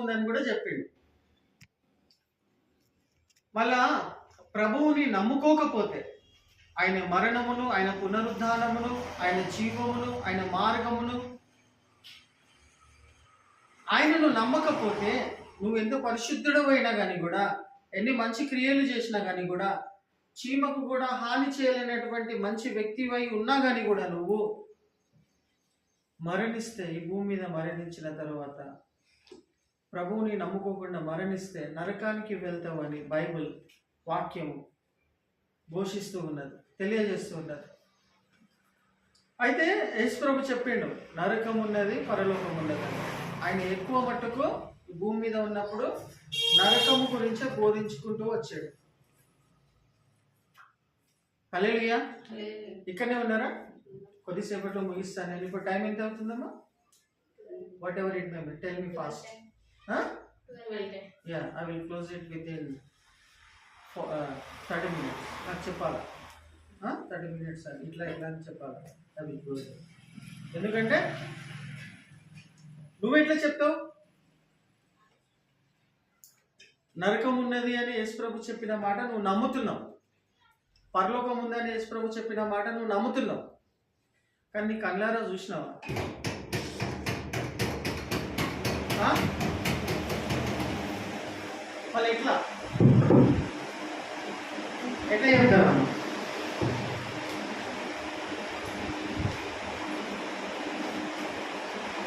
ఉందని కూడా చెప్పిండు. మళ్ళా ప్రభువుని నమ్ముకోకపోతే ఆయన మరణమును, ఆయన పునరుద్ధానమును, ఆయన జీవమును, ఆయన మార్గమును ఆయనను నమ్మకపోతే నువ్వు ఎంత పరిశుద్ధుడు అయినా కానీ కూడా, ఎన్ని మంచి క్రియలు చేసినా కానీ కూడా, చీమకు కూడా హాని చేయలేనటువంటి మంచి వ్యక్తివై ఉన్నా కానీ కూడా నువ్వు మరణిస్తే, ఈ భూమి మీద మరణించిన తర్వాత ప్రభువుని నమ్ముకోకుండా మరణిస్తే నరకానికి వెళ్తావు అని బైబిల్ వాక్యము ఘోషిస్తూ ఉన్నది, తెలియజేస్తూ ఉన్నది. అయితే యేసు ప్రభు చెప్పిండు నరకం ఉన్నది, పరలోకం ఉన్నది. ఆయన ఎక్కువ మట్టుకు భూమి మీద ఉన్నప్పుడు నరకము గురించే బోధించుకుంటూ వచ్చాడు. హల్లెలూయా. ఇక్కడనే ఉన్నారా? కొద్దిసేపట్లో ముగిస్తాను నేను. ఇప్పుడు టైం ఎంత అవుతుందమ్మా? Whatever it may be, tell me fast. Yeah, I will close it within 30 minutes. నాకు చెప్పాలి 30 minutes అని, ఇట్లా అని చెప్పాలి. I will close it. ఎందుకంటే నువ్వెట్లా చెప్తావు? నరకం ఉన్నది అని యేసు ప్రభు చెప్పిన మాట నువ్వు నమ్ముతున్నావు, పరలోకం ఉందని యేసు ప్రభు చెప్పిన మాట నువ్వు నమ్ముతున్నావు, కానీ నీ కళ్ళారా చూసినావా? వాళ్ళు ఎట్లా చెప్తారు?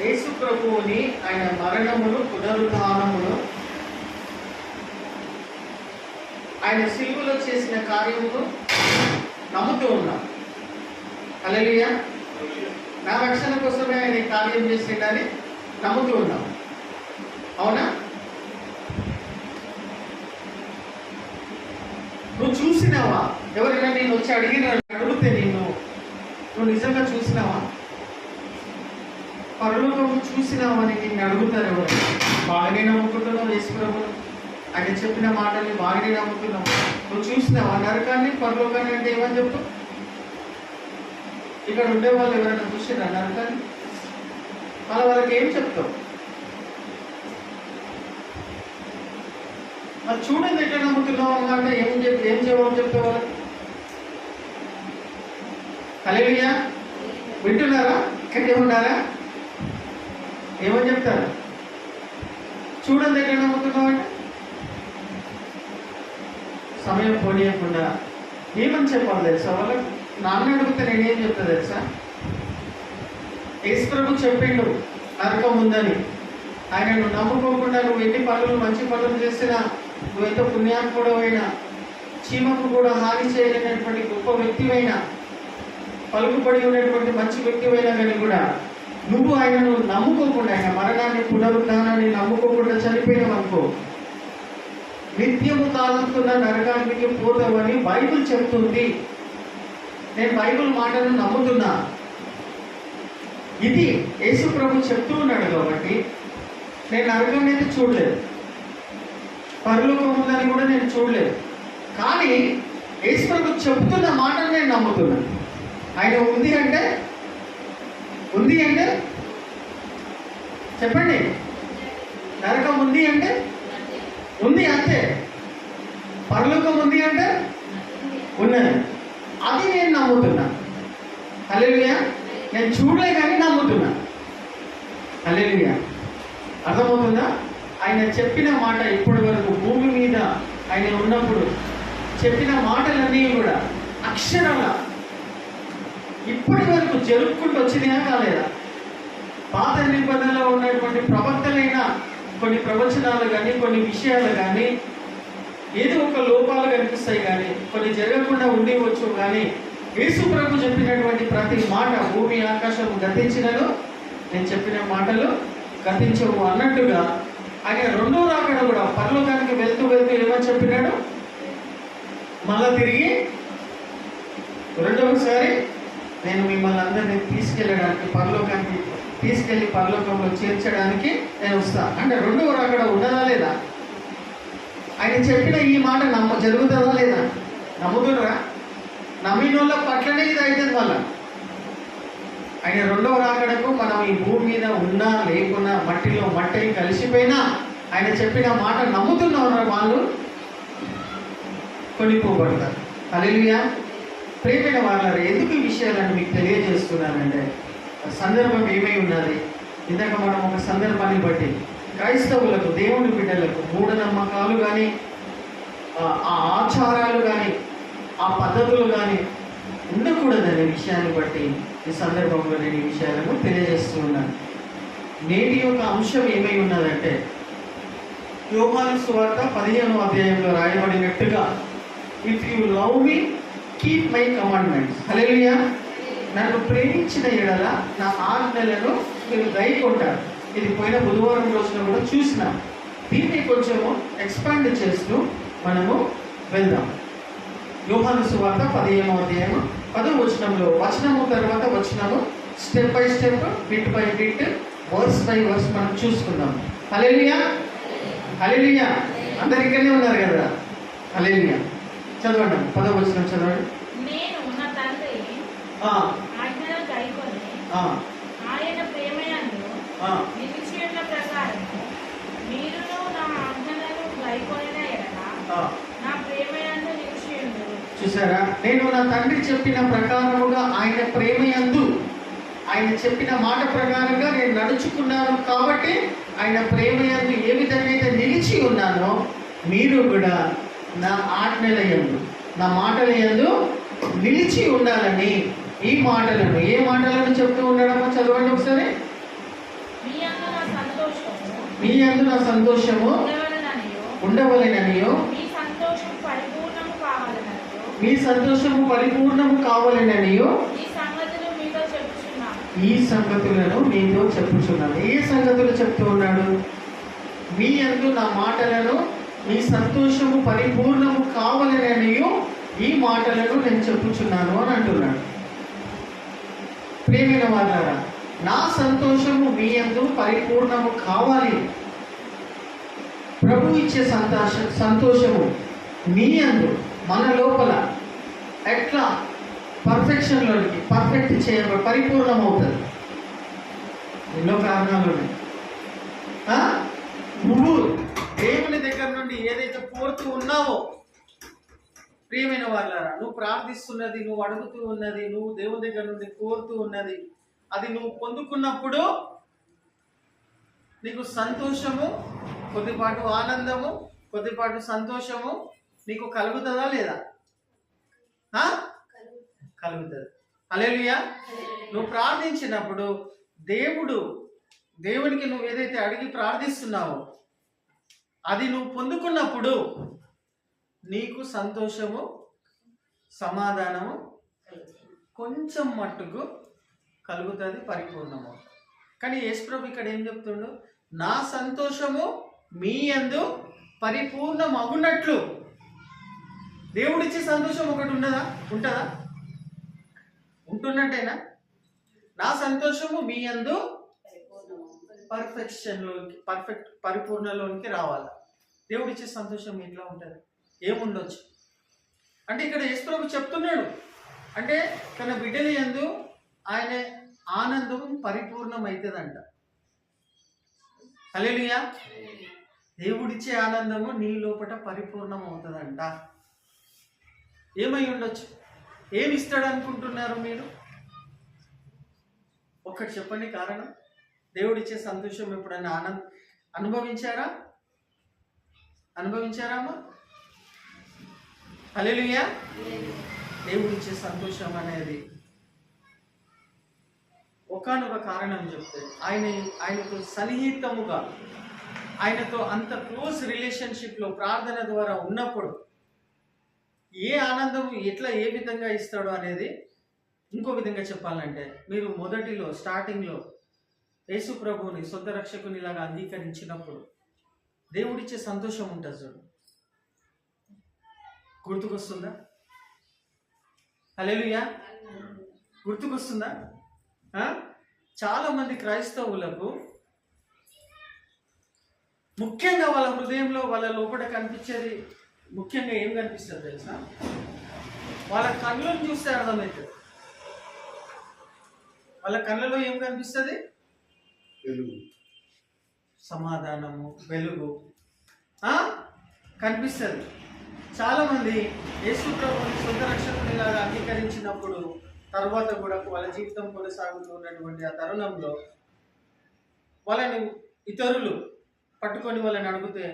యేసు ప్రభువుని, ఆయన మరణమును, పునరుద్ధానమును, ఆయన సిలువలో చేసిన కార్యమును నమ్ముతూ ఉన్నాం. హల్లెలూయా. నా రక్షణ కోసమే ఆయన కార్యం చేసిండని నమ్ముతూ ఉన్నాం. అవునా? నువ్వు చూసినావా? ఎవరైనా నేను వచ్చి అడిగితే నువ్వు నిజంగా చూసినావా? పరలోకం చూసినావా అని నిన్ను అడుగుతారు ఎవరు? బాగానే నమ్ముకుంటున్నావు యేసు ప్రభువును, ఆయన చెప్పిన మాటల్ని బాగానే నమ్ముతున్నావు. నువ్వు చూసినావా నరకాన్ని, పరలోకాన్ని? అంటే ఏమని చెప్తావు? ఇక్కడ ఉండే వాళ్ళు ఎవరైనా చూసినా నరకాన్ని? వాళ్ళకి ఏం చెప్తావు? అది చూడండి ఎట్లా నమ్ముతున్నావు అన్నమాట. ఏం జవాబు చెప్తావు వాళ్ళకి? హల్లెలూయా. వింటున్నారా? ఇక్కడే ఉన్నారా? ఏమని చెప్తారు? చూడండి ఎట్లా నమ్ముతున్నావు అంటే సమయం పోనీయకుండా ఏమని చెప్పాలి తెలుసా వాళ్ళకి? నాన్న అడిగితే నేనేం చెప్తా తెలుసా? యేసు ప్రభు చెప్పిండు నరకం ఉందని. ఆయనను నమ్ముకోకుండా నువ్వు ఎన్ని పనులు, మంచి పనులు చేసినా, నువ్వు ఎంతో పుణ్యాత్ముడవైనా, చీమకు కూడా హాని చేయలేనటువంటి గొప్ప వ్యక్తివైనా, పలుకుపడి ఉన్నటువంటి మంచి వ్యక్తివైనా కానీ కూడా నువ్వు ఆయనను నమ్ముకోకుండా, ఆయన మరణాన్ని, పునరుద్ధానాన్ని నమ్ముకోకుండా చనిపోయినావనుకో, నిత్యము కాలుతున్న నరకానికి పోతావని బైబిల్ చెప్తుంది. నేను బైబిల్ మాటను నమ్ముతున్నా. ఇది యేసు ప్రభు చెప్తూ ఉన్నాడు కాబట్టి నేను నరకం అనేది చూడలేదు, పరలోకం ఉందని కూడా నేను చూడలేదు. కానీ యేసు ప్రభు చెప్తున్న మాటను నేను నమ్ముతున్నాను. ఆయన ఉంది అంటే చెప్పండి, నరకం ఉంది అంటే ఉంది అంతే, పరలోకం ఉంది అంటే ఉన్నది. అది నేను నమ్ముతున్నా. హల్లెలూయా. నేను చూడలే కానీ నమ్ముతున్నా. హల్లెలూయా. అర్థమవుతుందా? ఆయన చెప్పిన మాట ఇప్పటి వరకు భూమి మీద ఆయన ఉన్నప్పుడు చెప్పిన మాటలన్నీ కూడా అక్షరంగా ఇప్పటి వరకు జరుపుకుంటూ వచ్చినాయా కాలేదా? పాత నిబంధనలో ఉన్నటువంటి ప్రవక్తలైన కొన్ని ప్రవచనాలు కానీ, కొన్ని విషయాలు కానీ, ఏదో ఒక లోపాలు కనిపిస్తాయి కానీ, కొన్ని జరగకుండా ఉండవచ్చు. కానీ యేసు ప్రభు చెప్పినటువంటి ప్రతి మాట, భూమి ఆకాశం గతించినను నేను చెప్పిన మాటలు గతించవు అన్నట్టుగా ఆయన రెండో రాకడ కూడా పరలోకానికి వెళ్తూ ఏమని చెప్పినాడు? మళ్ళా తిరిగి రెండవసారి నేను మిమ్మల్ని అందరినీ తీసుకెళ్ళడానికి, పరలోకానికి తీసుకెళ్ళి పరలోకంలో చేర్చడానికి నేను వస్తా అంటే రెండవ రాకడ ఉన్నదా లేదా? ఆయన చెప్పిన ఈ మాట జరుగుతుందా లేదా? నమ్ముతున్నరా? నమ్మినోళ్ళ పట్లనే ఇది అవుతుంది. వల్ల ఆయన రెండవ రాకడకు మనం ఈ భూమి మీద ఉన్నా లేకున్నా, మట్టిలో మట్టి కలిసిపోయినా ఆయన చెప్పిన మాట నమ్ముతున్న వాళ్ళు కొనిపోబడతారు. హల్లెలూయా. ప్రియమైన వాళ్ళారా, ఎందుకు ఈ విషయాలను మీకు తెలియజేస్తున్నానంటే సందర్భం ఏమై ఉన్నది. ఇందాక మనం ఒక సందర్భాన్ని బట్టి క్రైస్తవులకు, దేవుని బిడ్డలకు మూఢనమ్మకాలు కానీ, ఆ ఆచారాలు కానీ, ఆ పద్ధతులు కానీ ఉండకూడదనే విషయాన్ని బట్టి ఈ సందర్భంలో నేను ఈ విషయాలను తెలియజేస్తూ ఉన్నాను. నేటి యొక్క అంశం ఏమై ఉన్నదంటే, యోహాను సువార్త 15వ అధ్యాయంలో రాయబడినట్టుగా, if you love me keep my commandments. Hallelujah. నన్ను ప్రేమించిన ఎడల నా ఆజ్ఞలను మీరు గైకొంటారు. ఇది పోయిన బుధవారం రోజున కూడా చూసిన. దీన్ని కొంచెము ఎక్స్పాండ్ చేస్తూ మనము వెళ్దాం. యోహాను సువార్త 15వ అధ్యాయం 10వ వచనంలో, వచనము తర్వాత వచనము, step by step, bit by bit, verse by verse మనం చూసుకుందాం. హల్లెలూయా. హల్లెలూయా. అందరు ఇక్కడనే ఉన్నారు కదా. హల్లెలూయా. చదవండి, 10వ వచనం చదవండి. నేను నా తండ్రి ఆజ్ఞలను గైకొని ఆయన ప్రేమయందు నిలిచియున్న ప్రకారం మీరును నా ఆజ్ఞలను గైకొనిన ఎడల నా ప్రేమయందు నిలిచియుందురు. చూసారా, నేను నా తండ్రి చెప్పిన ప్రకారముగా ఆయన ప్రేమయందు, ఆయన చెప్పిన మాట ప్రకారంగా నేను నడుచుకున్నాను కాబట్టి ఆయన ప్రేమయందు ఏ విధంగా అయితే నిలిచి ఉన్నానో మీరు కూడా నా ఆజ్ఞల యందు, నా మాటల యందు నిలిచి ఉండాలని ఈ మాటలను, ఏ మాటలను చెప్తూ ఉండడమో చదవండి ఒకసారి. మీ యందు నా సంతోషము ఉండవలెననియో, మీ సంతోషము పరిపూర్ణము కావాలననియో ఈ సంగతులను మీతో చెప్పుచున్నాను. ఏ సంగతులు చెప్తూ ఉన్నాడు? మీ యందు నా మాటలను, మీ సంతోషము పరిపూర్ణము కావాలననియో ఈ మాటలను నేను చెప్పుచున్నాను అని అంటున్నాడు. ప్రియమైన వాళ్ళారా, నా సంతోషము మీ యందు పరిపూర్ణము కావాలి. ప్రభు ఇచ్చే సంతోషము మీ యందు, మన లోపల ఎట్లా పర్ఫెక్షన్లోనికి, పర్ఫెక్ట్ చేయబడి పరిపూర్ణం అవుతుంది. ఎన్నో కారణాలు ఉన్నాయి. నువ్వు దేవుని దగ్గర నుండి ఏదైతే కోరుతూ ఉన్నావో, ప్రియమైన వాళ్ళారా, నువ్వు ప్రార్థిస్తున్నది, నువ్వు అడుగుతూ ఉన్నది, నువ్వు దేవుని దగ్గర నుండి కోరుతూ ఉన్నది, అది నువ్వు పొందుకున్నప్పుడు నీకు సంతోషము, కొద్దిపాటు ఆనందము, కొద్దిపాటు సంతోషము నీకు కలుగుతుందా లేదా? కలుగుతుంది. హల్లెలూయా. నువ్వు ప్రార్థించినప్పుడు దేవునికి నువ్వు ఏదైతే అడిగి ప్రార్థిస్తున్నావో అది నువ్వు పొందుకున్నప్పుడు నీకు సంతోషము, సమాధానము కొంచెం మట్టుకు కలుగుతుంది, పరిపూర్ణము. కానీ యేసుప్రభు ఇక్కడ ఏం చెప్తుండు? నా సంతోషము మీ యందు పరిపూర్ణమగునట్లు. దేవుడిచ్చే సంతోషం ఒకటి ఉంటుందా? ఉంటున్నట్టేనా? నా సంతోషము మీ యందు పరిపూర్ణలోనికి రావాలి. దేవుడిచ్చే సంతోషం ఎట్లా ఉంటుంది? ఏముండొచ్చు అంటే ఇక్కడ యేసుప్రభు చెప్తున్నాడు అంటే తన బిడ్డల యందు ఆయన ఆనందం పరిపూర్ణమవుతుందంట. హల్లెలూయా. దేవుడిచ్చే ఆనందము నీ లోపల పరిపూర్ణం అవుతుందంట. ఏమై ఉండొచ్చు? ఏమి ఇస్తాడు అనుకుంటున్నారు మీరు? ఒక్కటి చెప్పండి కారణం. దేవుడిచ్చే సంతోషం ఎప్పుడైనా అనుభవించారామా? హల్లెలూయా. దేవుడిచ్చే సంతోషం అనేది ఒకానొక కారణం చెప్తే, ఆయనతో సన్నిహితముగా, ఆయనతో అంత క్లోజ్ రిలేషన్షిప్లో ప్రార్థన ద్వారా ఉన్నప్పుడు ఏ ఆనందం ఎట్లా ఏ విధంగా ఇస్తాడో అనేది ఇంకో విధంగా చెప్పాలంటే, మీరు మొదటిలో స్టార్టింగ్లో యేసు ప్రభువుని సొంత రక్షకునిలాగా అంగీకరించినప్పుడు దేవుడిచ్చే సంతోషం ఉంటుంది చూడు. గుర్తుకొస్తుందా? హల్లెలూయా. గుర్తుకొస్తుందా? చాలా మంది క్రైస్తవులకు ముఖ్యంగా వాళ్ళ హృదయంలో, వాళ్ళ లోపల కనిపించేది ముఖ్యంగా ఏం కనిపిస్తుంది తెలుసా? వాళ్ళ కళ్ళను చూస్తే అర్థమవుతుంది. వాళ్ళ కళ్ళలో ఏం కనిపిస్తుంది? సమాధానము, వెలుగు కనిపిస్తుంది. చాలామంది యేసు ప్రభువుని సొంత రక్షకునిలాగా అంగీకరించినప్పుడు తర్వాత కూడా వాళ్ళ జీవితం కొనసాగుతూ ఉన్నటువంటి ఆ తరుణంలో వాళ్ళని ఇతరులు పట్టుకొని వాళ్ళని అడిగితే,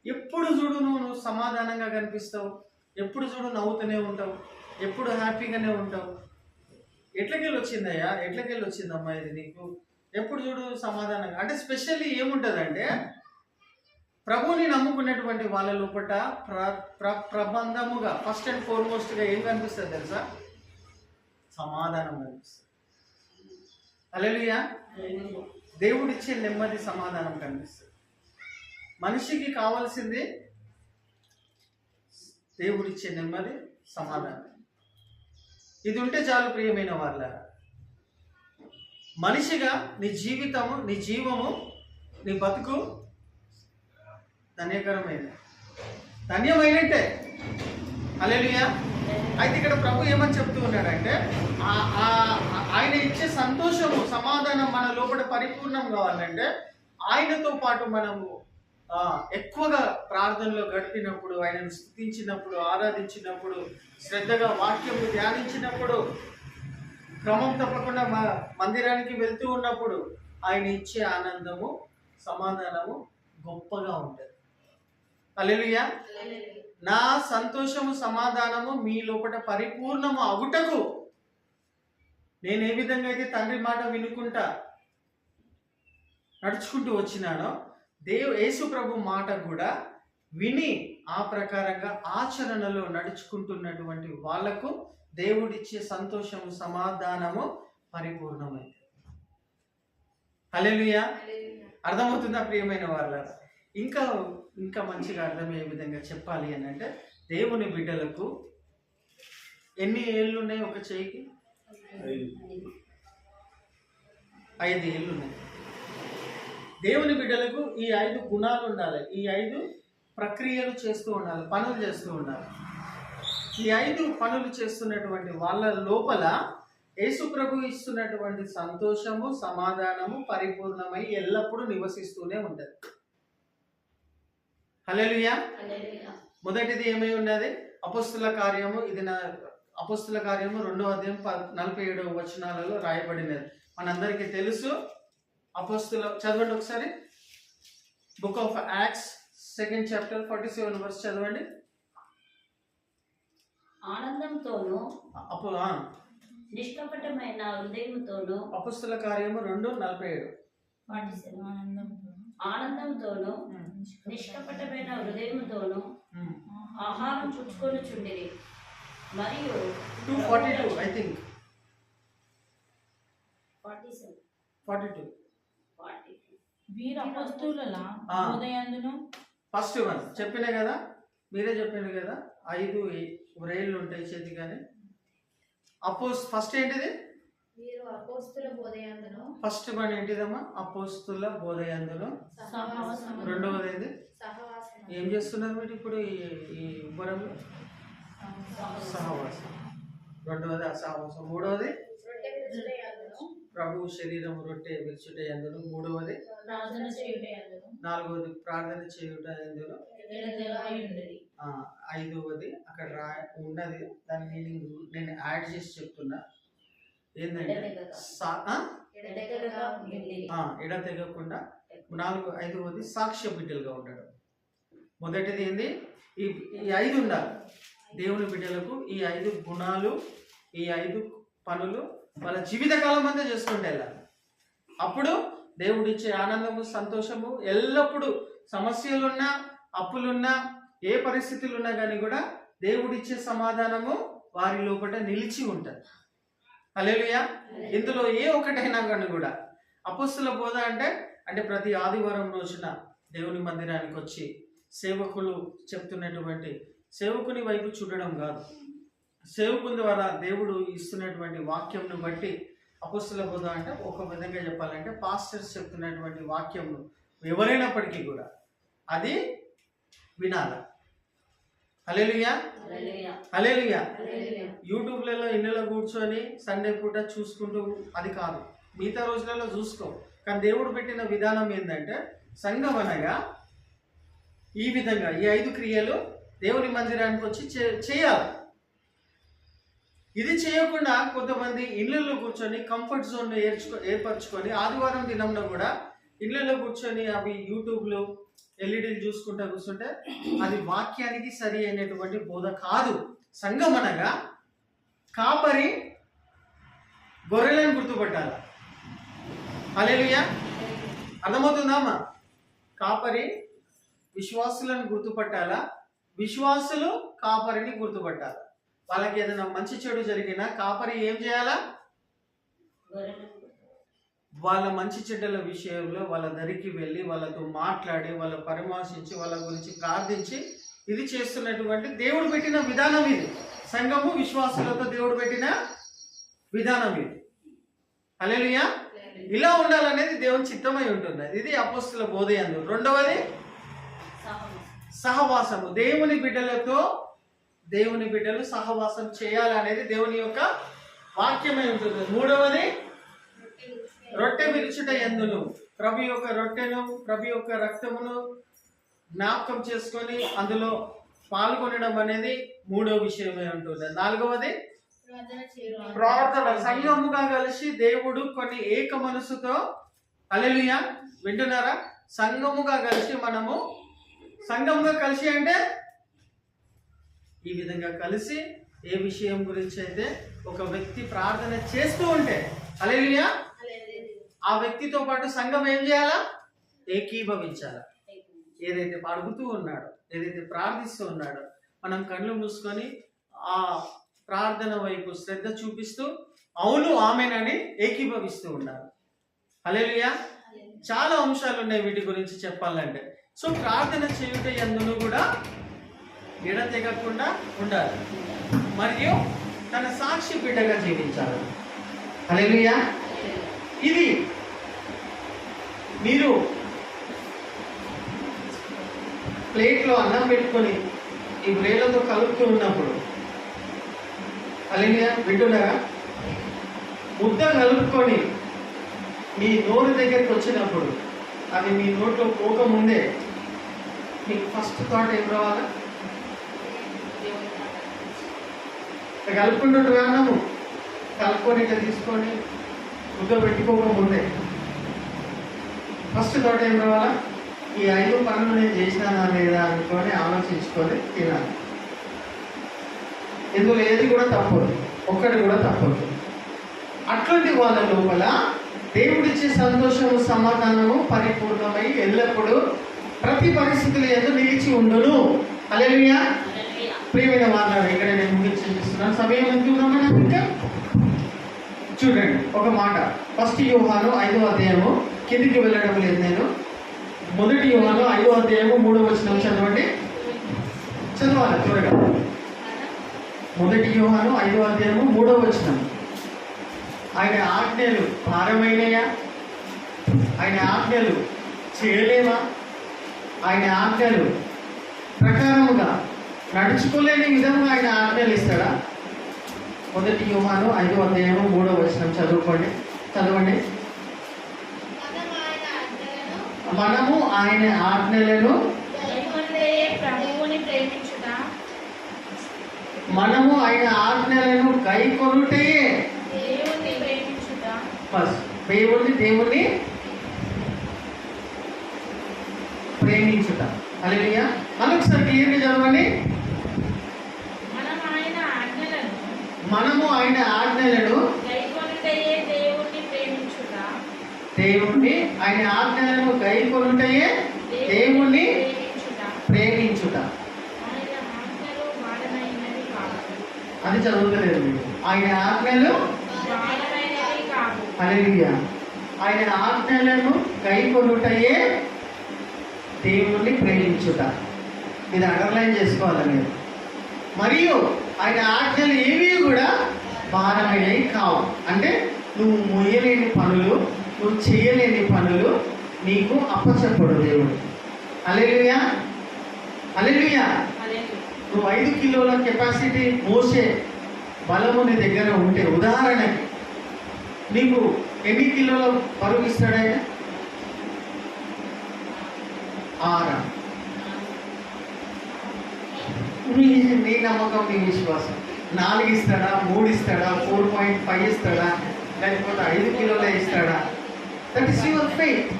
ఎప్పుడు చూడు నువ్వు సమాధానంగా కనిపిస్తావు, ఎప్పుడు చూడు నవ్వుతూనే ఉంటావు, ఎప్పుడు హ్యాపీగానే ఉంటావు, ఎట్లకెళ్ళి వచ్చిందయ్యా, ఎట్లకెళ్ళి వచ్చిందమ్మా ఇది నీకు, ఎప్పుడు చూడు సమాధానంగా. అంటే స్పెషల్లీ ఏముంటుందంటే ప్రభువుని నమ్ముకున్నటువంటి వాళ్ళ లోపల ప్రబంధముగా ఫస్ట్ అండ్ ఫార్మోస్ట్గా ఏం కనిపిస్తుంది తెలుసా? సమాధానం కనిపిస్తుంది. హల్లెలూయా. దేవుడిచ్చే నెమ్మది, సమాధానం కనిపిస్తుంది. మనిషికి కావాల్సింది దేవుడిచ్చే నెమ్మది, సమాధానం. ఇది ఉంటే చాలు ప్రియమైన వాళ్ళారా. మనిషిగా నీ జీవితము, నీ జీవము, నీ బతుకు ధన్యమైనట్టే. హల్లెలూయా. అయితే ఇక్కడ ప్రభు ఏమని చెప్తూ ఉన్నాడంటే ఆయన ఇచ్చే సంతోషము, సమాధానం మన లోపల పరిపూర్ణం కావాలంటే ఆయనతో పాటు మనము ఎక్కువగా ప్రార్థనలో గడిపినప్పుడు, ఆయనను స్తుతించినప్పుడు, ఆరాధించినప్పుడు, శ్రద్ధగా వాక్యము ధ్యానించినప్పుడు, క్రమం తప్పకుండా మందిరానికి వెళ్తూ ఉన్నప్పుడు ఆయన ఇచ్చే ఆనందము, సమాధానము గొప్పగా ఉంటుంది. హల్లెలూయా. నా సంతోషము, సమాధానము మీ లోపల పరిపూర్ణము అగుటకు నేను ఏ విధంగా అయితే తండ్రి మాట వినుకుంటా నడుచుకుంటూ వచ్చినానో, యేసు ప్రభు మాట కూడా విని ఆ ప్రకారంగా ఆచరణలో నడుచుకుంటున్నటువంటి వాళ్లకు దేవుడిచ్చే సంతోషము, సమాధానము పరిపూర్ణమైంది. హల్లెలూయా. అర్థమవుతుందా ప్రియమైన వాళ్ళ? ఇంకా మంచిగా అర్థమయ్యే విధంగా చెప్పాలి అని అంటే, దేవుని బిడ్డలకు ఎన్ని ఏళ్ళు ఉన్నాయి? ఒక చేయికి 5 ఏళ్ళు ఉన్నాయి. దేవుని బిడ్డలకు ఈ 5 గుణాలు ఉండాలి, ఈ 5 ప్రక్రియలు చేస్తూ ఉండాలి, పనులు చేస్తూ ఉండాలి. ఈ 5 పనులు చేస్తున్నటువంటి వాళ్ళ లోపల యేసు ప్రభు ఇస్తున్నటువంటి సంతోషము, సమాధానము పరిపూర్ణమై ఎల్లప్పుడూ నివసిస్తూనే ఉంటుంది. హల్లెలూయా. మొదటిది ఏమై ఉన్నది? అపోస్తుల కార్యము. ఇది అపోస్తుల కార్యము 2వ అధ్యాయం 47వ వచనాలలో రాయబడినది. మనందరికీ తెలుసు. అపోస్తుల చదవండి ఒకసారి. Book of acts 2nd chapter 47 verse చదవండి. ఆనందంతోను నిష్కపటమైన హృదయముతోను. అపోస్తుల కార్యము 2:47. ఆనందంతోను నిష్కపటమైన హృదయముతోను ఆహారం పుచ్చుకొని చుండిరి. మరియు 2:42 I think 42 వీరు అపోస్తలుల బోధయందును. ఫస్ట్ వన్ చెప్పినా కదా, మీరే చెప్పారు కదా, 5 వ్రేళ్ళు ఉంటాయి చేతి. కానీ ఫస్ట్ ఏంటిది? ఫస్ట్ వన్ ఏంటిదమ్మా? అపోస్తుల బోధయందును. రెండవది ఏంటి? ఏం చేస్తున్నారు మీరు ఇప్పుడు ఈ ఉబ్బరంలో? సహవాసం. రెండవది అసహవాసం. మూడవది ప్రభు శరీరం రొట్టె విరుచుట యందును. మూడవది నాలుగవది ప్రార్థన చేయుట యందును. ఐదవది అక్కడ ఉన్నది, దాని మీనింగ్ నేను యాడ్ చేసి చెప్తున్నా. ఏంటంటే ఎడతెగకుండా. 5వది సాక్ష్య బిడ్డలుగా ఉండడం. మొదటిది ఏంది? ఈ 5 ఉండాలి దేవుని బిడ్డలకు. ఈ 5 గుణాలు, ఈ 5 పనులు వాళ్ళ జీవితకాలం అంతా చేసుకుంటే వెళ్ళాలి. అప్పుడు దేవుడిచ్చే ఆనందము, సంతోషము ఎల్లప్పుడూ, సమస్యలున్నా, అప్పులున్నా, ఏ పరిస్థితులు ఉన్నా కానీ కూడా దేవుడిచ్చే సమాధానము వారి లోపల నిలిచి ఉంటుంది. హల్లెలూయా. ఇందులో ఏ ఒక్కటైనా కానీ కూడా అపోస్తుల బోధ అంటే ప్రతి ఆదివారం రోజున దేవుని మందిరానికి వచ్చి సేవకులు చెప్తున్నటువంటి సేవకుని వైపు చూడడం కాదు, సేవకుని ద్వారా దేవుడు ఇస్తున్నటువంటి వాక్యంను బట్టి అపోస్తుల బోధ అంటే ఒక విధంగా చెప్పాలంటే పాస్టర్స్ చెప్తున్నటువంటి వాక్యంను ఎవరైనప్పటికీ కూడా అది వినాలి. హల్లెలూయా. హల్లెలూయా. యూట్యూబ్లలో ఇళ్ళలో కూర్చొని సండే పూట చూసుకుంటూ అది కాదు, మిగతా రోజులలో చూసుకో. కానీ దేవుడు పెట్టిన విధానం ఏంటంటే సంఘం అనగా ఈ విధంగా ఈ 5 క్రియలు దేవుని మందిరానికి వచ్చి చేయాలి. ఇది చేయకుండా కొంతమంది ఇళ్ళల్లో కూర్చొని కంఫర్ట్ జోన్ ఏర్పరచుకొని ఆదివారం దినంలో కూడా ఇళ్ళల్లో కూర్చొని అవి యూట్యూబ్లో ఎల్ఈడీలు చూసుకుంటా కూర్చుంటే అది వాక్యానికి సరి అయినటువంటి బోధ కాదు. సంఘం అనగా కాపరి గొర్రెలను గుర్తుపట్టాలి. హల్లెలూయా, అర్థమవుతుందామా? కాపరి విశ్వాసులను గుర్తుపట్టాలా, విశ్వాసులు కాపరిని గుర్తుపట్టాలి. వాళ్ళకి ఏదైనా మంచి చెడు జరిగినా కాపరి ఏం చేయాలా? వాళ్ళ మంచి చెడ్డల విషయంలో వాళ్ళ దరికి వెళ్ళి వాళ్ళతో మాట్లాడి వాళ్ళ పరామర్శించి వాళ్ళ గురించి ప్రార్థించి ఇది చేస్తున్నటువంటి దేవుడు పెట్టిన విధానం ఇది. సంఘము విశ్వాసులతో దేవుడు పెట్టిన విధానం ఇది. హల్లెలూయా, ఇలా ఉండాలనేది దేవుని చిత్తమై ఉంటుంది. ఇది అపోస్తుల బోధయందు. రెండవది సహవాసము. దేవుని బిడ్డలు సహవాసం చేయాలనేది దేవుని యొక్క వాక్యమై ఉంటుంది. మూడవది రొట్టె విరుచుట యందును ప్రభు యొక్క రొట్టెను ప్రభు యొక్క రక్తమును జ్ఞాపకం చేసుకొని అందులో పాల్గొనడం అనేది మూడవ విషయమై ఉంటుంది. నాలుగవది ప్రార్థన. సంఘముగా కలిసి దేవుడు కొన్ని ఏక మనసుతో, హల్లెలూయా వింటున్నారా? సంఘముగా కలిసి మనము సంఘముగా కలిసి అంటే ఈ విధంగా కలిసి ఏ విషయం గురించి అయితే ఒక వ్యక్తి ప్రార్థన చేస్తూ ఉంటే, హల్లెలూయా, ఆ వ్యక్తితో పాటు సంఘం ఏం చేయాలా? ఏకీభవించాలా. ఏదైతే అడుగుతూ ఉన్నాడో, ఏదైతే ప్రార్థిస్తూ ఉన్నాడో మనం కళ్ళు మూసుకొని ఆ ప్రార్థన వైపు శ్రద్ధ చూపిస్తూ అవును ఆమెనని ఏకీభవిస్తూ ఉండాలి. హల్లెలూయా, చాలా అంశాలు ఉన్నాయి వీటి గురించి చెప్పాలంటే. సో ప్రార్థన చేయుట యందును కూడా ఎడతెగకుండా ఉండాలి, మరియు తన సాక్షి బిడ్డగా జీవించాలి. హల్లెలూయా. ఇది మీరు ప్లేట్లో అన్నం పెట్టుకొని ఈ బ్రేలతో కలుపుతూ ఉన్నప్పుడు, హల్లెలూయా వింటున్నారా? ముద్ద కలుపుకొని మీ నోరు దగ్గరికి వచ్చినప్పుడు అది మీ నోట్లో పోకముందే మీకు ఫస్ట్ థాట్ ఏం రావాలా? కలుపుకుంటూ అన్నము కలుపుకొని ఇట్లా తీసుకొని ముద్ద పెట్టుకోకముందే ఫస్ట్ థాట్ ఏం రావాలా? ఈ 5 పనులు నేను చేసినానా లేదా అనుకొని ఆలోచించుకొని తినాలి. ఇందులో ఏది కూడా తప్పదు, ఒక్కటి కూడా తప్పదు. అట్లాంటి వాళ్ళ లోపల దేవుడిచ్చే సంతోషము సమాధానము పరిపూర్ణమై ఎల్లప్పుడూ ప్రతి పరిస్థితులు యందు నిలిచి ఉండును. హల్లెలూయా. ప్రియమైన వారు, ఇక్కడ నేను ముగించి చూపిస్తున్నాను. సమయం ఎంత ఉందమ్మా? ఇంకా చూడండి ఒక మాట. 1 యోహాను 5వ అధ్యాయము, కిందికి వెళ్ళడం లేదు నేను. 1 యోహాను 5వ అధ్యాయము 3వ వచనం చదవండి. చదవాలి త్వరగా. 1 యోహాను 5వ అధ్యాయము 3వ వచనం. ఆయన ఆజ్ఞలు భారమైనయా? ఆయన ఆజ్ఞలు చేయలేమా? ఆయన ఆజ్ఞలు ప్రకారముగా నడుచుకోలేని విధంగా ఆయన ఆజ్ఞలు ఇస్తాడా? 1 యోహాను 5వ అధ్యాయము 3వ వచనం చదవండి. మనము ఆయన ఆజ్ఞలను గైకొనుటయే దేవుణ్ణి ప్రేమించుట. హల్లెలూయా. మరొకసారి క్లియర్గా చదవండి. మనము ఆయన ఆజ్ఞలను ఆయన ఆజ్ఞలను గైకొనుటయే దేవుణ్ణి ప్రేమించుట. అది చదువుతలేదు మీరు. ఆయన ఆజ్ఞలు, హల్లెలూయా, ఆయన ఆజ్ఞలను గైకొనుటయే దేవుణ్ణి ప్రేమించుట. ఇది అండర్లైన్ చేసుకోవాలి మీరు. మరియు ఆయన ఆజ్ఞలు ఏవి కూడా భారమైనవి కావు. అంటే నువ్వు మొయ్యలేని పనులు, నువ్వు చేయలేని పనులు నీకు అప్పచెప్పడు దేవుడు. హల్లెలూయా, హల్లెలూయా. నువ్వు 5 కిలోల కెపాసిటీ మోసే బలము నీ దగ్గర ఉంటే, ఉదాహరణకి నీకు ఎన్ని కిలోల బరువు ఇస్తాడైనా? 6 నీ నమ్మకం, నీ విశ్వాసం. 4 ఇస్తాడా, 3 ఇస్తాడా, 4.5 ఇస్తాడా, లేకపోతే 5 కిలోలే ఇస్తాడా? That is your faith.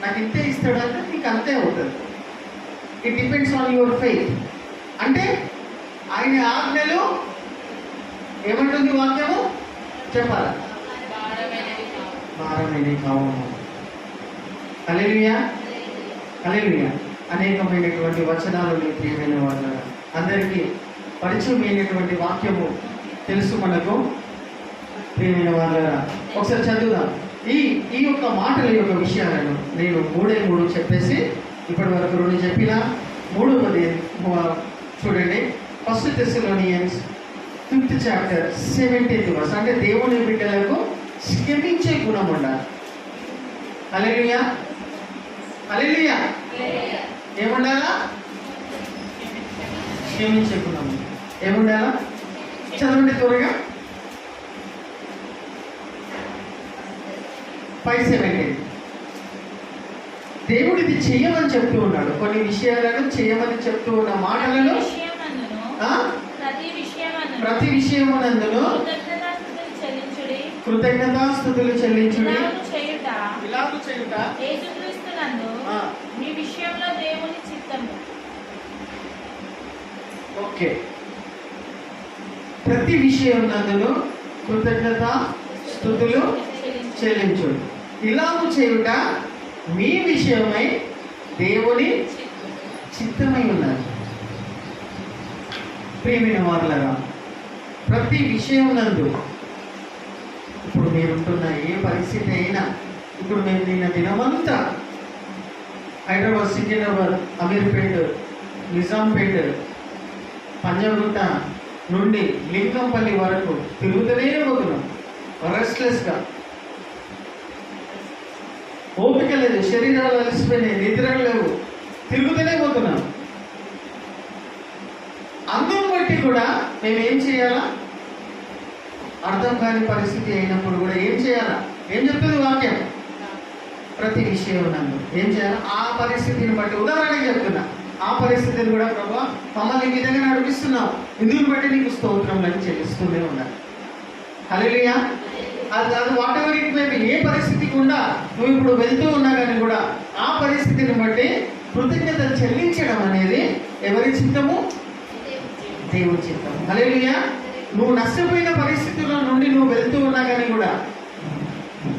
నాకు ఇంతే ఇస్తాడా అంటే నీకు అంతే అవుతుంది. It depends on your faith. అంటే ఆయన ఆజ్ఞలు ఏమంటుంది వాక్యము? చెప్పాలా? భారమైనవి కావు. హల్లెలూయా, హల్లెలూయా. అనేకమైనటువంటి వచనాలు ప్రియమైన వాళ్ళ అందరికీ పరిచయమైనటువంటి వాక్యము తెలుసు మనకు. ప్రియమైన వాళ్ళ ఒకసారి చదువుదాం. ఈ యొక్క మాటల యొక్క విషయాలను నేను 3 చెప్పేసి ఇప్పటి వరకు 2 చెప్పిన 3వది చూడండి. 1 Thessalonians 5th chapter 17th verse. అంటే దేవుని బిడ్డలకు క్షమించే గుణం ఉండాలి. హల్లెలూయా, హల్లెలూయా. ఏముండాలా? క్షమించే గుణం. ఏముండాలా? చదవండి త్వరగా. 5:17. దేవుడు ఇది చెయ్యమని చెప్తూ ఉన్నాడు. కొన్ని విషయాలను చేయమని చెప్తూ ఉన్న మాటలను ప్రతి విషయమునందును కృతజ్ఞతాస్తుతులు చెల్లించుడి. ఇలాగు చేయుట మీ విషయంలో దేవుని చిత్తము. ఓకే. ప్రతి విషయమునందును కృతజ్ఞతాస్తుతులు చెల్లించుడి. ఇలాగు చేయుట మీ విషయమై దేవుని చిత్తమై ఉన్నది. ప్రియమైన వారులారా, ప్రతి విషయం నందు ఇప్పుడు మీరుంటున్న ఏ పరిస్థితి అయినా, ఇప్పుడు మేము నిన్న దినమంతా హైదరాబాద్, సికింద్రాబాద్, అమీర్పేట్, నిజాంపేట్, పంజాగుట్ట నుండి లింగంపల్లి వరకు తిరుగుతూనే పోతున్నాం. రెస్ట్లెస్గా, ఓపిక లేదు, శరీరాలు అలసిపోయినాయి, నిద్రలు లేవు, తిరుగుతూనే పోతున్నాం. అందును బట్టి కూడా మేము ఏం చేయాలా? అర్థం కాని పరిస్థితి అయినప్పుడు కూడా ఏం చేయాలా? ఏం చెప్తుంది వాక్యం? ప్రతి విషయం నందు ఏం చేయాలి? ఆ పరిస్థితిని బట్టి, ఉదాహరణకి చెప్తున్నా, ఆ పరిస్థితిని కూడా ప్రభువా మమ్మల్ని ఈ విధంగా నడిపిస్తున్నావు, ఇందుని బట్టి నీకు స్తోత్రం అని చెల్లిస్తూనే ఉండాలి. హల్లెలూయా. అది whatever it may be, ఏ పరిస్థితి కూడా నువ్వు ఇప్పుడు వెళ్తూ ఉన్నా కానీ కూడా ఆ పరిస్థితిని బట్టి కృతజ్ఞతలు చెల్లించడం అనేది ఎవరి చిత్తము? దేవుని చిత్తం. హల్లెలూయా. నువ్వు నష్టపోయిన పరిస్థితుల నుండి నువ్వు వెళ్తూ ఉన్నా కానీ కూడా,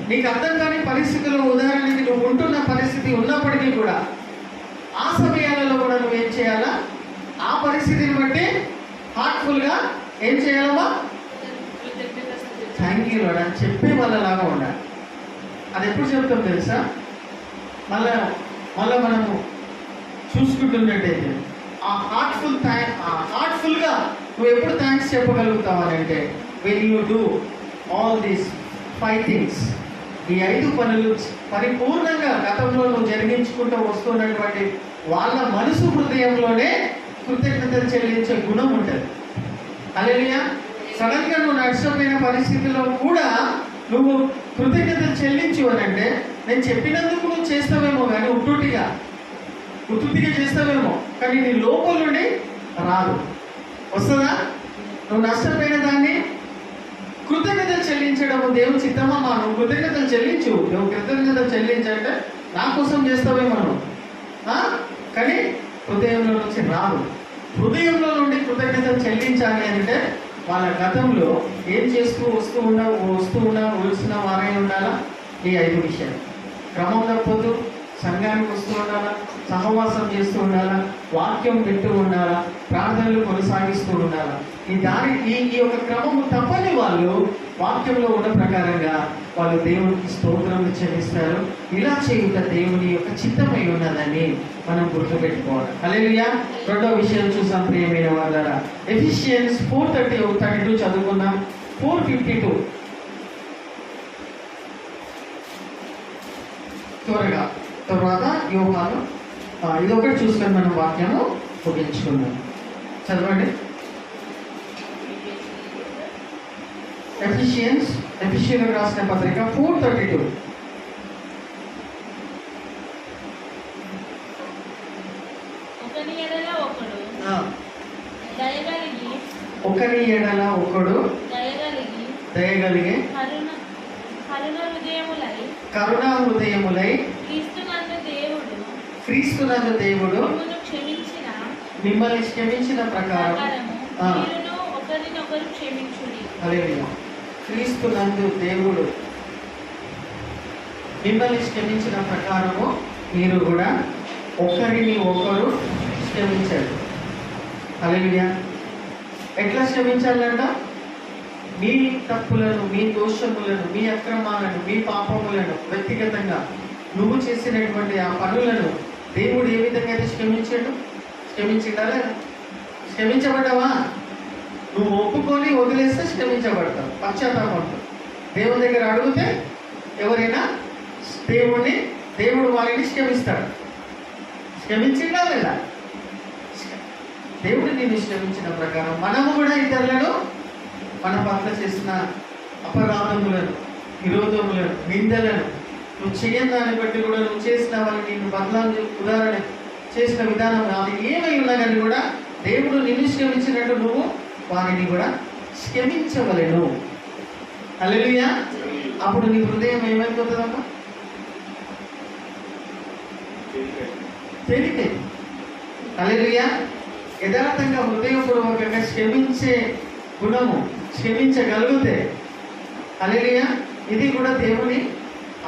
నీకు అర్థం కాని పరిస్థితుల్లో, ఉదాహరణకి నువ్వు ఉంటున్న పరిస్థితి ఉన్నప్పటికీ కూడా, ఆ సమయాలలో కూడా నువ్వు ఏం చేయాలా? ఆ పరిస్థితిని బట్టి హార్ట్ఫుల్గా ఏం చేయాలమ్మా? థ్యాంక్ యూ లార్డ్ అని చెప్పే వాళ్ళలాగా ఉండాలి. అది ఎప్పుడు చెప్తాం తెలుసా? మళ్ళా మనము చూసుకుంటున్నట్టయితే ఆ హార్ట్ఫుల్గా నువ్వు ఎప్పుడు థ్యాంక్స్ చెప్పగలుగుతావు అని అంటే, when you do all these 5 things, ఈ 5 పనులు పరిపూర్ణంగా గతంలో నువ్వు జరిగించుకుంటూ వస్తున్నటువంటి వాళ్ళ మనసు హృదయంలోనే కృతజ్ఞతలు చెల్లించే గుణం ఉంటుంది. హల్లెలూయా. సడన్గా నువ్వు నష్టపోయిన పరిస్థితుల్లో కూడా నువ్వు కృతజ్ఞతలు చెల్లించు అని అంటే, నేను చెప్పినందుకు నువ్వు చేస్తావేమో కానీ ఉట్టుగా చేస్తావేమో, కానీ నీ లోపల నుండి రాదు. వస్తుందా? నువ్వు నష్టపోయిన దాన్ని కృతజ్ఞతలు చెల్లించడం దేవుని చిత్తమమ్మా. నువ్వు కృతజ్ఞతలు చెల్లించు. నువ్వు కృతజ్ఞతలు చెల్లించంటే నా కోసం చేస్తావేమో నువ్వు, కానీ హృదయంలో నుంచి రాదు. హృదయంలో నుండి కృతజ్ఞతలు చెల్లించాలి అంటే వాళ్ళ గతంలో ఏం చేస్తూ వస్తూ వస్తున్న వారై ఉండాలా? ఈ 5 విషయాలు క్రమం తప్పదు. సంఘానికి వస్తూ ఉండాలా, సహవాసం చేస్తూ ఉండాలా, వాక్యం వింటూ ఉండాలా, ప్రార్థనలు కొనసాగిస్తూ ఉండాలా. ఈ యొక్క క్రమము తప్పని వాళ్ళు వాక్యంలో ఉన్న ప్రకారంగా వాళ్ళు దేవునికి స్తోత్రం చెల్లిస్తారు. ఇలా చేయుట దేవుని యొక్క చిత్తమై ఉన్నదని మనం గుర్తుపెట్టుకోవాలి. హల్లెలూయా. 2వ విషయం చూసాం ప్రియమైన వాళ్ళారా. ఎఫిషియన్స్ 4:32 చదువుకున్నాం. 4:52 త్వరగా. తర్వాత యోహాను ఇదొకటి చూసుకొని మనం వాక్యము ముగించుకుందాం. చదవండి. ఎఫిషియన్లకు రాసిన పత్రిక 4:32. ఒకని ఎడల ఒకడు ఆ, దయగలిగి ఒకరి ఎడల ఒకడు దయగలిగి దయగలిగే కరుణ కరుణ హృదయములై కరుణా హృదయములై క్రీస్తునందు దేవుడు క్రీస్తునందు దేవుడు మిమ్మును క్షమించిన మిమ్మల్ని క్షమించిన ప్రకారం ప్రకారము ఆ. మీరును ఒకరినొకరు క్షమించుడి. హల్లెలూయా. క్రీస్తునందు దేవుడు మిమ్మల్ని క్షమించిన ప్రకారము మీరు కూడా ఒకరిని ఒకరు క్షమించండి. హల్లెలూయా. ఎట్లా క్షమించాలంట? మీ తప్పులను, మీ దోషములను, మీ అక్రమాలను, మీ పాపములను వ్యక్తిగతంగా నువ్వు చేసినటువంటి ఆ పనులను దేవుడు ఏ విధంగా అయితే క్షమించాడు? క్షమించిందా లేదా? క్షమించబడ్డావా? నువ్వు ఒప్పుకొని వదిలేస్తే క్షమించబడతావు, పశ్చాత్తాపంతో దేవుని దగ్గర అడిగితే ఎవరైనా దేవుడు వారిని క్షమిస్తాడు. క్షమించిందా లేదా? దేవుడు నిన్ను క్షమించిన ప్రకారం మనము కూడా ఇతరులను మన పట్ల చేసిన అపరాధములను, విరోధములను, నిందలను నువ్వు చేయని దాన్ని బట్టి కూడా నువ్వు చేసిన వాళ్ళని నిన్ను బదలాలు ఉదాహరణ చేసిన విధానం అది ఏమై ఉన్నా కానీ కూడా దేవుడు నిన్ను క్షమించినట్టు నువ్వు వారిని కూడా క్షమించవలెను. హల్లెలూయా. అప్పుడు నీ హృదయం ఏమైపోతుందమ్మా? తేలికే. హల్లెలూయా. యథార్థంగా హృదయపూర్వకంగా క్షమించే గుణము, క్షమించగలిగితే హల్లెలూయా, ఇది కూడా దేవుని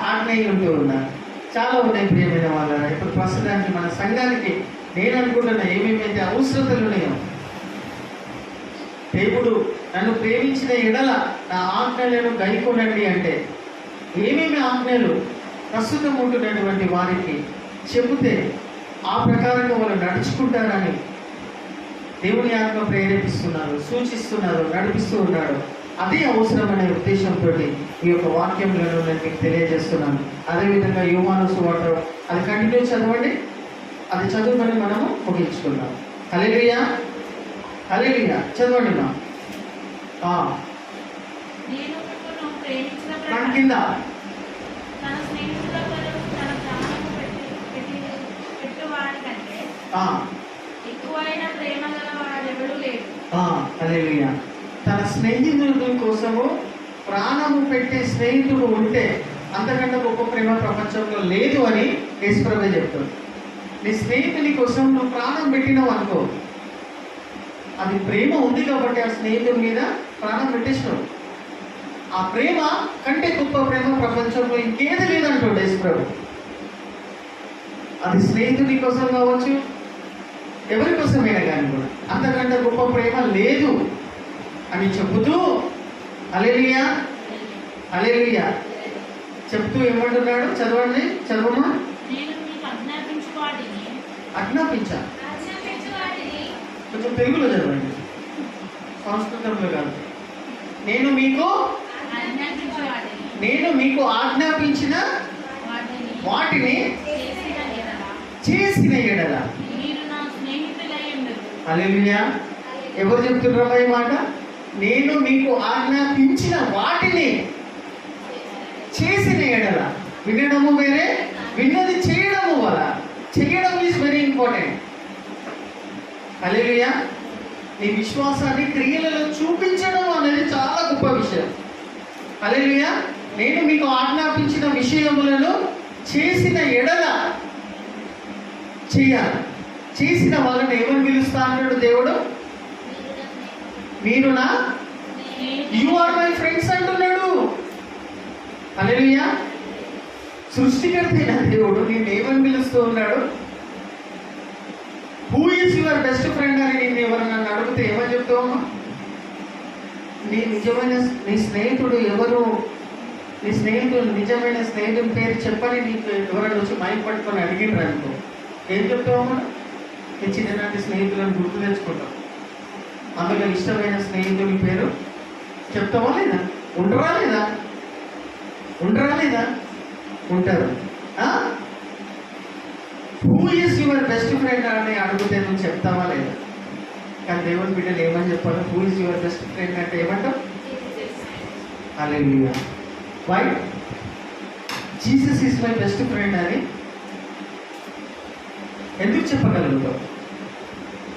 ఆజ్ఞయి ఉంటూ ఉన్నారు. చాలా ఉన్నాయి ప్రియమైన వాళ్ళ. ఇప్పుడు ప్రస్తుతానికి మన సంఘానికి నేను అనుకుంటున్నా ఏమేమైతే అవసరతలు ఉన్నాయో, దేవుడు నన్ను ప్రేమించిన ఎడల నా ఆజ్ఞలను గైకొనండి అంటే ఏమేమి ఆజ్ఞలు ప్రస్తుతం ఉంటున్నటువంటి వారికి చెబితే ఆ ప్రకారంగా వాళ్ళు నడుచుకుంటారని దేవుని ఆత్మ ప్రేరేపిస్తున్నారు, సూచిస్తున్నారు, నడిపిస్తూ ఉన్నాడు. అదే అవసరమనే ఉద్దేశంతో ఈ యొక్క వాక్యంలో నేను మీకు తెలియజేస్తున్నాను. అదేవిధంగా యోహాను సువార్త అది కంటిన్యూ చదవండి. అది చదువుకొని మనము ముగించుకుందాం. హల్లెలూయా. హల్లెలూయా. చదవండి మా నేను మిమ్మును ప్రేమించిన మన ప్రకారం కింద తన స్నేహితుల కొరకు తన ప్రాణము పెట్టువాడి కంటే ఎక్కువైన ప్రేమ గల వాడెవడూ లేడు. హల్లెలూయా. తన స్నేహితుల కోసము ప్రాణము పెట్టే స్నేహితుడు ఉంటే అంతకంటే గొప్ప ప్రేమ ప్రపంచంలో లేదు అని యేసుప్రభువే చెప్తాడు. నీ స్నేహితుని కోసం నువ్వు ప్రాణం పెట్టినావు అనుకో, అది ప్రేమ ఉంది కాబట్టి ఆ స్నేహితుడి మీద ప్రాణం పెట్టేసినావు. ఆ ప్రేమ కంటే గొప్ప ప్రేమ ప్రపంచంలో ఇంకేది లేదంటాడు యేసుప్రభు. అది స్నేహితుడి కోసం కావచ్చు, ఎవరి కోసమైనా కానీ కూడా అంతకంటే గొప్ప ప్రేమ లేదు అని చెబుతూ హల్లెలూయా. హల్లెలూయా చెప్తూ ఏమంటున్నాడు? చదవండి, చదవమా. నేను మీకు ఆజ్ఞాపించు వాటిని ఆజ్ఞాపించా. కొంచెం తెలుగులో చదవండి, సంస్కృతంలో కాదు. నేను మీకు ఆజ్ఞాపించు వాటిని ఆజ్ఞాపించిన వాటిని చేసిన చేసిన ఎడల ఎడల మీరు నా స్నేహితులై ఉండురు. హల్లెలూయా. ఎవరు చెప్తున్నారా ఈ మాట? నేను మీకు ఆజ్ఞాపించిన వాటిని చేసిన ఎడల. వినడము వేరే, విన్నది చేయడము వల్ల. చేయడం ఈజ్ వెరీ ఇంపార్టెంట్. హల్లెలూయా. నీ విశ్వాసాన్ని క్రియలలో చూపించడం అనేది చాలా గొప్ప విషయం. హల్లెలూయా. నేను మీకు ఆజ్ఞాపించిన విషయములను చేసిన ఎడల చేయాలి. చేసిన వాళ్ళని ఏమని పిలుస్తా అంటాడు దేవుడు? మీరు నా యు ఆర్ మై ఫ్రెండ్స్ అంటున్నాడు. హల్లెలూయా. సృష్టికర్త అయిన దేవుడు నేను ఏమని పిలుస్తూ ఉన్నాడు? Who is your best friend అని నేను ఎవరన్నా అడిగితే ఏమని చెప్తావమ్మా? నీ స్నేహితుడు ఎవరు? నీ స్నేహితుడు నిజమైన స్నేహితుడి పేరు చెప్పని నీకు ఎవరైనా వచ్చి మైక్ పట్టుకొని అడిగినారు అనుకో, ఏం చెప్తావమ్మా? నీ చిన్ననాటి స్నేహితులను గుర్తు తెచ్చుకుంటావు. అందులో ఇష్టమైన స్నేహితుడి పేరు చెప్తావా లేదా? ఉండరా లేదా? ఉంటారు. Who is your best friend అని అడిగితే నువ్వు చెప్తావా లేదా? కానీ దేవుని బిడ్డలు ఏమని చెప్పాలి? Who is your best friend అంటే ఏమంటావు? Hallelujah. Why? Jesus is my best friend అని ఎందుకు చెప్పగలుగుతావు?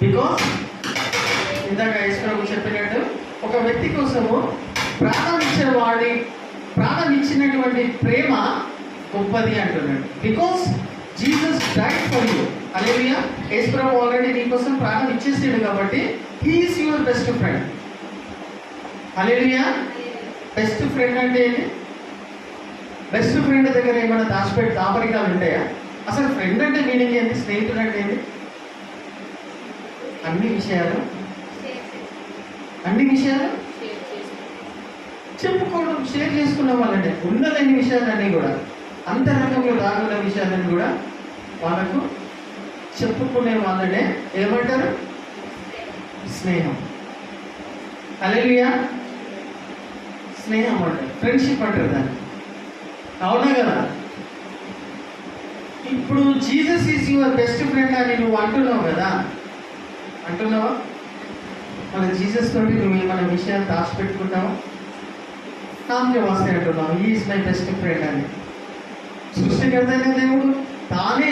బికాస్ ఇందాక యేసుప్రభు చెప్పినట్టు ఒక వ్యక్తి కోసము ప్రాణం ఇచ్చినటువంటి ప్రేమ గొప్పది అంటున్నాడు. Because Jesus died for you. Hallelujah. యేసుప్రభు ఆల్రెడీ నీ కోసం ప్రాణం ఇచ్చేసాడు కాబట్టి he is your best friend. Hallelujah. Best friend అంటే ఏంటి? బెస్ట్ ఫ్రెండ్ దగ్గర ఏమైనా దాపరికాలు ఉంటాయా? అసలు ఫ్రెండ్ అంటే మీనింగ్ ఏంటి? స్నేహితుడు అంటే ఏంటి? అన్ని విషయాలు చెప్పుకోవడం, షేర్ చేసుకున్న వాళ్ళంటే ఉన్నలేని విషయాలన్నీ కూడా, అంతరంగంలో దాగున్న విషయాలన్నీ కూడా వాళ్ళకు చెప్పుకునే వాళ్ళనే ఏమంటారు? స్నేహం. హల్లెలూయా. స్నేహం అంటారు, ఫ్రెండ్షిప్ అంటారు దాన్ని. అవునా కదా? ఇప్పుడు Jesus is your best friend అని నువ్వు అంటున్నావు కదా, అంటున్నావా? మన జీసస్ తోటి నువ్వు ఏమైనా విషయాలు దాచిపెట్టుకుంటావా? నామకే వాస్తే అంటున్నావు ఈజ్ మై బెస్ట్ ఫ్రెండ్ అని. సృష్టికర్త అయిన దేవుడు తానే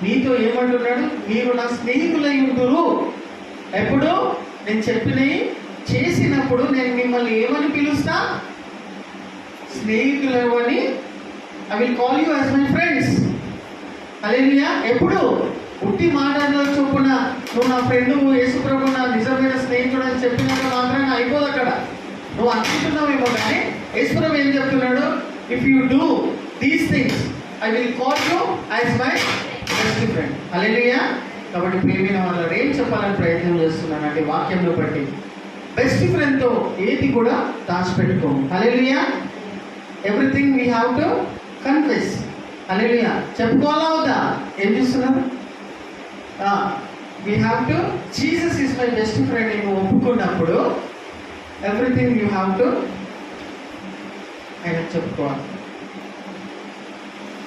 నీతో ఏమంటున్నాడు? మీరు నా స్నేహితులై ఉంటురు. ఎప్పుడు? నేను చెప్పినవి చేసినప్పుడు నేను మిమ్మల్ని ఏమని పిలుస్తా? స్నేహితులు అని. I will call you as my friends. Hallelujah. ఎప్పుడు? ఉట్టి మాటల్లో చొప్పున నువ్వు నా ఫ్రెండ్, యేసుప్రభు నా నిజమైన స్నేహితుడు అని చెప్పినంత మాత్రంగా అయిపోదు అక్కడ. నువ్వు అనుకుంటున్నావేమో కానీ యేసుప్రభు ఏం చెప్తున్నాడు? If you do these things I will call you as my best friend. Hallelujah. కాబట్టి ప్రియమైన వాళ్ళు ఏం చెప్పాలని ప్రయత్నం చేస్తున్నానంటే వాక్యంలో బట్టి బెస్ట్ ఫ్రెండ్తో ఏది కూడా దాచిపెట్టుకోము. Hallelujah. Everything we have to confess. Hallelujah. చెప్పుకోవాలా వద్దా? ఏం చేస్తున్నారు? We have to Jesus is my best friend అని ఒప్పుకున్నప్పుడు ఎవ్రీథింగ్ యూ హ్యావ్ టు ఆయన చెప్పుకోవాలి.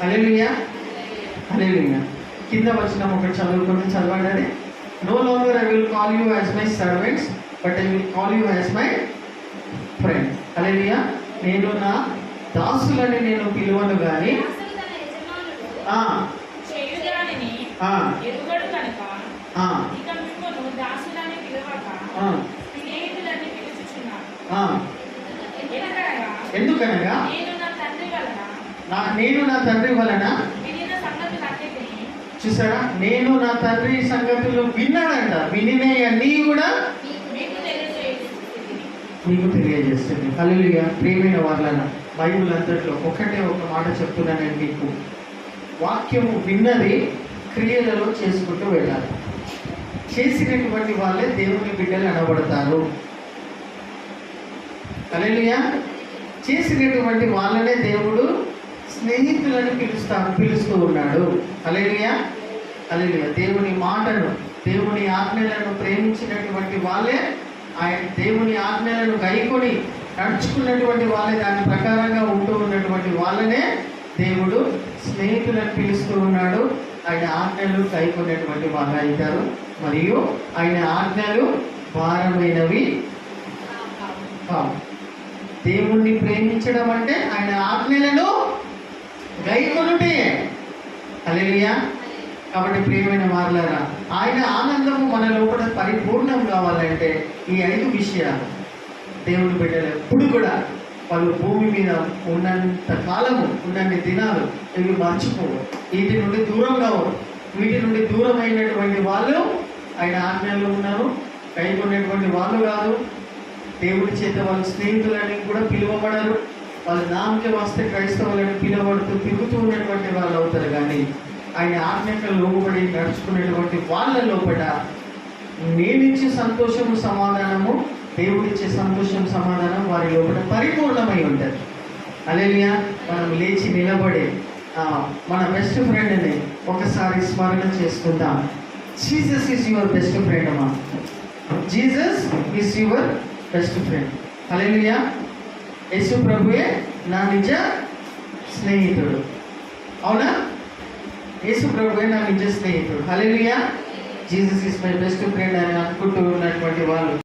హల్లెలూయా. హల్లెలూయా. కింద వచ్చిన ఒకటి చదవండి. No longer I will call you as my servants but I will call you as my friend. Hallelujah. నేను నా దాసులని నేను పిలువను కానీ ఎరుగడు కనుక ఇక మిమ్మల్ని దాసులని పిలవక స్నేహితులని పిలుచుచున్నాను. ఎందుకనగా నేను నా తండ్రి వలన వినిన సంగతులన్నిటినీ. చూసారా? నేను నా తండ్రి సంగతులు విన్నాడంట. వినినవన్నీ కూడా మీకు తెలియజేస్తుంది. హల్లెలూయా. ప్రియమైన వాళ్ళన బైబిల్ అంతట్లో ఒకటే ఒక మాట చెప్తున్నాను నేను మీకు. వాక్యము విన్నది క్రియలలో చేసుకుంటూ వెళ్ళాలి. చేసినటువంటి వాళ్ళే దేవుని బిడ్డలు అనబడతారు. హల్లెలూయా. చేసినటువంటి వాళ్ళనే దేవుడు స్నేహితులను పిలుస్తూ ఉన్నాడు. హల్లెలూయా. హల్లెలూయా. దేవుని మాటను, దేవుని ఆజ్ఞలను ప్రేమించినటువంటి వాళ్ళే, ఆయన దేవుని ఆజ్ఞలను గైకొని నడుచుకున్నటువంటి వాళ్ళే, దాని ప్రకారంగా ఉంటూ ఉన్నటువంటి వాళ్ళనే దేవుడు స్నేహితులను పిలుస్తూ ఉన్నాడు. ఆయన ఆజ్ఞలు గైకొనేటువంటి వాళ్ళు అవుతారు. మరియు ఆయన ఆజ్ఞలు భారమైనవి కావు. దేవుణ్ణి ప్రేమించడం అంటే ఆయన ఆజ్ఞలను గైకొనుటే. హల్లెలూయా. కాబట్టి ప్రియమైన వారలారా, ఆయన ఆనందము మన లోపల పరిపూర్ణం కావాలంటే ఈ 5 విషయాలు దేవుని బిడ్డలు ఎప్పుడు కూడా వాళ్ళు భూమి మీద ఉన్నంత కాలము, ఉన్నన్ని దినాలు ఇవి మర్చిపోవు. వీటి నుండి దూరం కావు. వీటి నుండి దూరం అయినటువంటి వాళ్ళు ఆయన ఆజ్ఞలు ఉన్నారు, కైకొనేటువంటి వాళ్ళు కాదు. దేవుడి చేత వాళ్ళు స్నేహితులని కూడా పిలువబడరు. వాళ్ళు నామకే వస్తే క్రైస్తవులని పిలువబడుతూ తిరుగుతూ ఉన్నటువంటి వాళ్ళు అవుతారు. కానీ ఆయన ఆజ్ఞకు లోబడి నడుచుకునేటువంటి వాళ్ళ లోపల నేనిచ్చే సంతోషము సమాధానము, దేవుడిచ్చే సంతోషం సమాధానం వారి లోపల పరిపూర్ణమై ఉంటుంది. హల్లెలూయా. మనం లేచి నిలబడి మన బెస్ట్ ఫ్రెండ్ని ఒకసారి స్మరణ చేసుకుందాం. Jesus is your best friend అమ్మా. Jesus is your best friend. Hallelujah. యేసు ప్రభువే నా నిజ స్నేహితుడు. అవునా? యేసు ప్రభువే నా నిజ స్నేహితుడు. Hallelujah. Jesus is my best friend అని అనుకుంటూ ఉన్నటువంటి వాళ్ళు